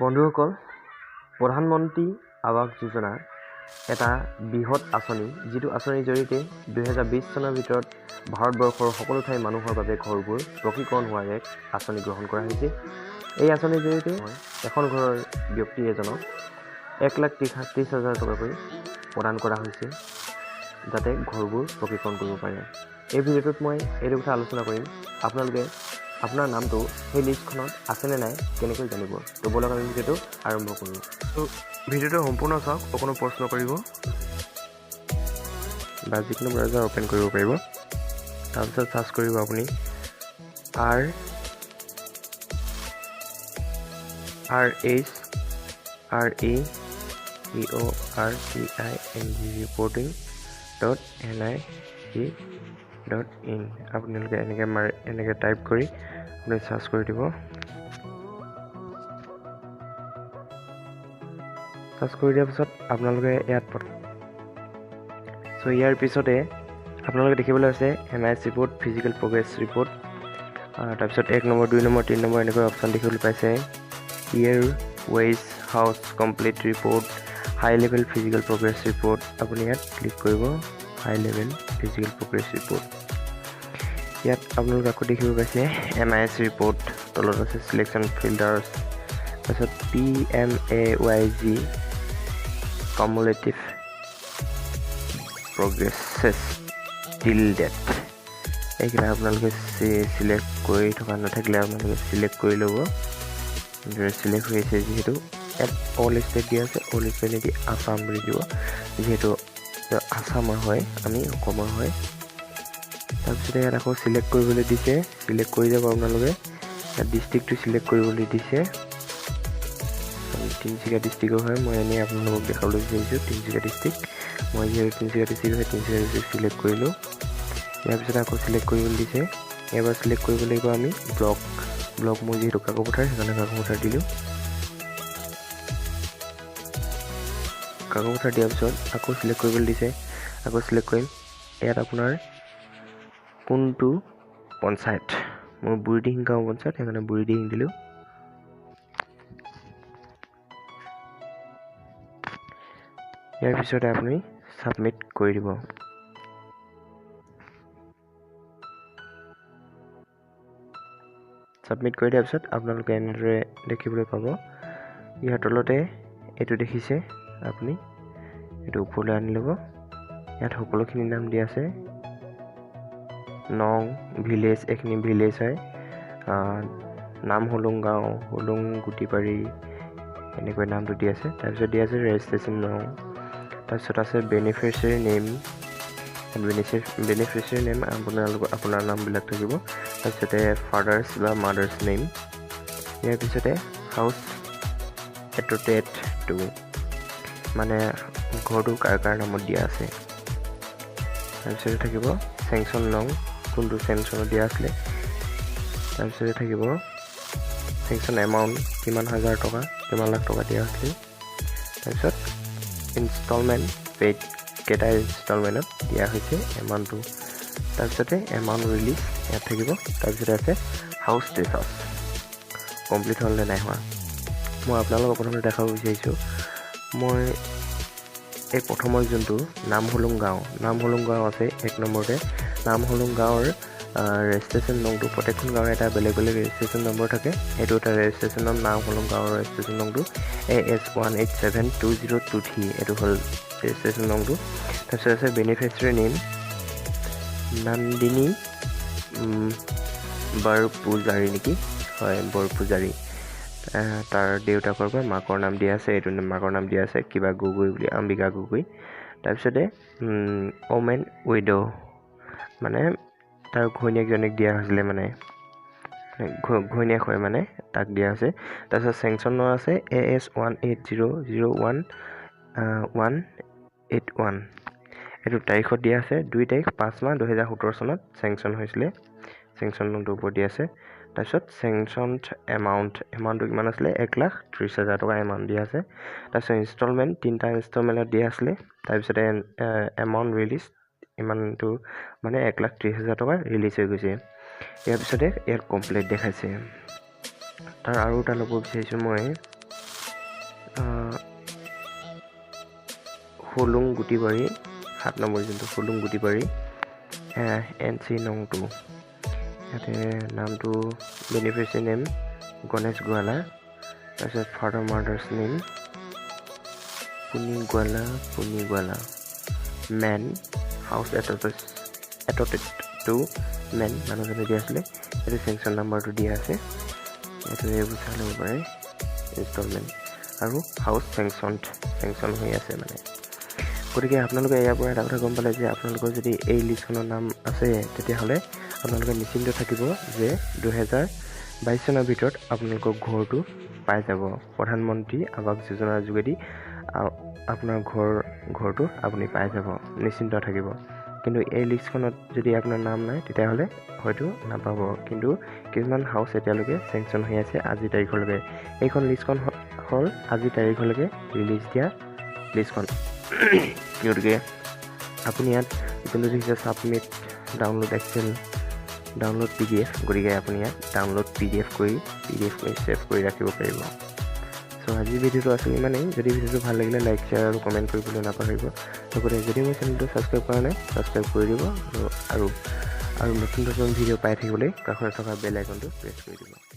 বন্ধুসকল, প্ৰধানমন্ত্ৰী আৱাস যোজনা এটা বৃহৎ আঁচনি, যিটো আঁচনিৰ জৰিয়তে 2020 চনৰ ভিতৰত ভাৰতবৰ্ষৰ সকলো ঠাইৰ মানুহৰ বাবে ঘৰবোৰ পকীকৰণ হোৱাৰ এক আঁচনি গ্ৰহণ কৰা হৈছে। এই আঁচনিৰ জৰিয়তে এখন ঘৰৰ ব্যক্তি এজনক 1,30,000 টকাকৈ প্ৰদান কৰা হৈছে, যাতে ঘৰবোৰ পকীকৰণ কৰিব পাৰে। এই ভিডিঅ'টোত মই এইটো কথা আলোচনা কৰিম, আপোনালোকে আপোনাৰ নামটো সেই লিষ্টখনত আছেনে নাই কেনেকৈ জানিব। তো বলক আমি ভিডিঅ'টো আৰম্ভ কৰোঁ। তো ভিডিঅ'টো সম্পূৰ্ণ চাওক, কোনো প্ৰশ্ন কৰিব বা যিকোনো ব্ৰাউজাৰ অ'পেন কৰিব পাৰিব। তাৰপিছত চাৰ্চ কৰিব আপুনি reporting.nic.in আপোনালোকে এনেকৈ টাইপ কৰি আপুনি চাৰ্চ কৰি দিব। চাৰ্চ কৰি দিয়াৰ পিছত আপোনালোকে ইয়াত ইয়াৰ পিছতে আপোনালোকে দেখিবলৈ আছে MIS report, physical progress report, তাৰপিছত 1 নম্বৰ, 2 নম্বৰ, 3 নম্বৰ এনেকৈ অপশ্যন দেখিবলৈ পাইছে। Year, wise, house complete report, high level physical progress report. আপুনি ইয়াত ক্লিক কৰিব, high level physical progress report. ইয়াত আপোনালোকে আকৌ দেখিব পাইছে MIS ৰিপৰ্ট, তলত আছে চিলেকশ্যন ফিল্টাৰ্ছ, তাৰপিছত PMAYG cumulative progresses till date. এইকেইটা আপোনালোকে চিলেক্ট কৰি থকা নাথাকিলে আপোনালোকে চিলেক্ট কৰি ল'ব। চিলেক্ট হৈ আছে যিহেতু ইয়াত অল ষ্টেট দিয়া আছে, অল ষ্টেট নিদি আছাম বুলি দিব, যিহেতু আছামৰ হয়, আমি অসমৰ হয়। তাৰপিছতে ইয়াত আকৌ চিলেক্ট কৰিবলৈ দিছে, চিলেক্ট কৰি যাব আপোনালোকে। ইয়াত ডিষ্ট্ৰিক্টটো চিলেক্ট কৰিবলৈ দিছে, তিনিচুকীয়া ডিষ্ট্ৰিক্টৰ হয়। মই এনেই আপোনালোকক দেখাবলৈ বিচাৰিছোঁ তিনিচুকীয়া ডিষ্ট্ৰিক্ট। মই যিহেতু তিনিচুকীয়া ডিষ্ট্ৰিক্ট হয়, তিনিচুকীয়া ডিষ্ট্ৰিক্ট চিলেক্ট কৰিলোঁ। ইয়াৰ পিছত আকৌ চিলেক্ট কৰিবলৈ দিছে, এবাৰ চিলেক্ট কৰিব লাগিব আমি ব্লক মোৰ যিহেতু কাকপথাৰ, সেইকাৰণে কাকপথাৰ দিলোঁ। কাকপথাৰ দিয়াৰ পিছত আকৌ চিলেক্ট কৰিবলৈ দিছে, আকৌ চিলেক্ট কৰিম। ইয়াত আপোনাৰ কোনটো পঞ্চায়ত, মোৰ বুঢ়ীদিহিং গাঁও পঞ্চায়ত, সেইকাৰণে বুঢ়ীদিহিং দিলোঁ। ইয়াৰ পিছতে আপুনি ছাবমিট কৰি দিব। ছাবমিট কৰি দিয়াৰ পিছত আপোনালোকে এনেদৰে দেখিবলৈ পাব। ইয়াৰ তলতে এইটো দেখিছে আপুনি, এইটো ওপৰলৈ আনি ল'ব। ইয়াত সকলোখিনি নাম দিয়া আছে, নং, ভিলেজ, এইখিনি ভিলেজ হয়। নাম হোলোং গাঁও, হোলোং গুটিবাৰী, এনেকৈ নামটো দি আছে। তাৰপিছত দিয়া আছে ৰেজিষ্ট্ৰেশ্যন নং, তাৰপিছত আছে বেনিফিচিয়াৰী নেম, বেনিফিচিয়াৰী নেম আপোনাৰ নামবিলাক থাকিব। তাৰপিছতে ফাদাৰ্ছ বা মাদাৰ্ছ নেম। ইয়াৰ পিছতে হাউচ এট্ৰটেটটো, মানে ঘৰটো কাৰ নামত দিয়া আছে। তাৰপিছতে থাকিব চেংচন নং, কোনটো চেংচনত দিয়া আছিলে। তাৰপিছতে থাকিব চেংচন এমাউণ্ট, কিমান হাজাৰ টকা, কিমান লাখ টকা দিয়া আছিলে। তাৰপিছত ইনষ্টলমেণ্ট পেইড, কেইটা ইনষ্টলমেণ্টত দিয়া হৈছে এমাউণ্টটো। তাৰপিছতে এমাউণ্ট ৰিলিজ ইয়াত থাকিব। তাৰপিছতে আছে হাউচ ষ্টেটাছ, কমপ্লিট হ'ল নে নাই হোৱা। মই আপোনালোকক প্ৰথমতে দেখাব বিচাৰিছোঁ, মই এই প্ৰথমৰ যোনটো নাম হোলোং গাঁও আছে 1 নম্বৰতে। নাম হোলোং গাঁৱৰ ৰেজিষ্ট্ৰেশ্যন নম্বৰটো, প্ৰত্যেকখন গাঁৱৰ এটা বেলেগ বেলেগ ৰেজিষ্ট্ৰেশ্যন নম্বৰ থাকে। এইটো এটা ৰেজিষ্ট্ৰেশ্যন নম্বৰ, নাম হোলোং গাঁৱৰ ৰেজিষ্ট্ৰেশ্যন নম্বৰটো AS1872023, এইটো হ'ল ৰেজিষ্ট্ৰেশ্যন নম্বৰটো। তাৰপিছত আছে বেনিফিচিয়াৰী নেম নন্দিনী বৰপূজাৰী নেকি, হয় বৰপূজাৰী। তাৰ দেউতাকৰ পৰা মাকৰ নাম দিয়া আছে, এইটো মাকৰ নাম দিয়া আছে কিবা গগৈ বুলি, অম্বিকা গগৈ। তাৰপিছতে ওমেন উইড', মানে তাৰ ঘৈণীয়েকজনীক দিয়া হৈছিলে, মানে ঘৈণীয়েক হয়, মানে তাক দিয়া হৈছে। তাৰপিছত চেংচনৰ আছে AS1800181, এইটো তাৰিখত দিয়া আছে 2 তাৰিখ 5 মাহ 2017 চনত চেংচন হৈছিলে, চেংচন নম্বৰটোৰ ওপৰত দিয়া আছে। তাৰপিছত চেংচন এমাউণ্টটো কিমান আছিলে, 1,30,000 টকা এমাউণ্ট দিয়া আছে। তাৰপিছত ইনষ্টলমেণ্ট 3টা ইনষ্টলমেণ্টত দিয়া আছিলে। তাৰপিছতে এমাউণ্ট ৰিলিজ, ইমানটো মানে 1,30,000 টকা ৰিলিজ হৈ গৈছে। ইয়াৰ পিছতে ইয়াত কমপ্লিট দেখাইছে। তাৰ আৰু এটা ল'ব বিচাৰিছোঁ মই, ফুলুং গুটিবাৰী 7 নম্বৰ যোনটো ফুলুং গুটিবাৰী NC নং 2 ইয়াতে নামটো বেনিফিচিয়াৰী নেম গণেশ গোৱালা তাৰপিছত father mothers name Puni Gowala main house এটটেড টু মেন মানুহজনে দিয়া আছিলে এইটো চেংচন নাম্বাৰটো দিয়া আছে এইটো এইবোৰ চাই ল'ব পাৰে ইনষ্টলমেণ্ট আৰু হাউচ চেংচন হৈ আছে মানে গতিকে আপোনালোকে ইয়াৰ পৰা এটা কথা গম পালে যে আপোনালোকৰ যদি এই লিষ্টখনৰ নাম আছে তেতিয়াহ'লে আপোনালোকে নিশ্চিন্ত থাকিব যে 2022 চনৰ ভিতৰত আপোনালোকৰ ঘৰটো পাই যাব প্ৰধানমন্ত্ৰী আৱাস যোজনাৰ যোগেদি আপোনাৰ ঘৰটো আপুনি পাই যাব নিশ্চিন্ত থাকিব কিন্তু এই লিষ্টখনত যদি আপোনাৰ নাম নাই তেতিয়াহ'লে হয়তো নাপাব কিন্তু কিছুমান হাউচ এতিয়ালৈকে চেংচন হৈ আছে আজি তাৰিখলৈকে এইখন লিষ্টখন হ'ল আজি তাৰিখলৈকে ৰিলিজ দিয়া লিষ্টখন গতিকে আপুনি ইয়াত যোনটো দেখিছে submit download excel download PDF গতিকে আপুনি ইয়াত ডাউনলোড PDF কৰি ছেভ কৰি ৰাখিব পাৰিব চ' আজিৰ ভিডিঅ'টো আছিল ইমানেই যদি ভিডিঅ'টো ভাল লাগিলে লাইক শ্বেয়াৰ আৰু কমেণ্ট কৰিবলৈ নাপাহৰিব লগতে যদি মোৰ চেনেলটো ছাবস্ক্ৰাইব কৰা নাই ছাবস্ক্ৰাইব কৰি দিব আৰু নতুন ভিডিঅ' পাই থাকিবলৈ কাষতে থকা বেল আইকনটো প্ৰেছ কৰি দিব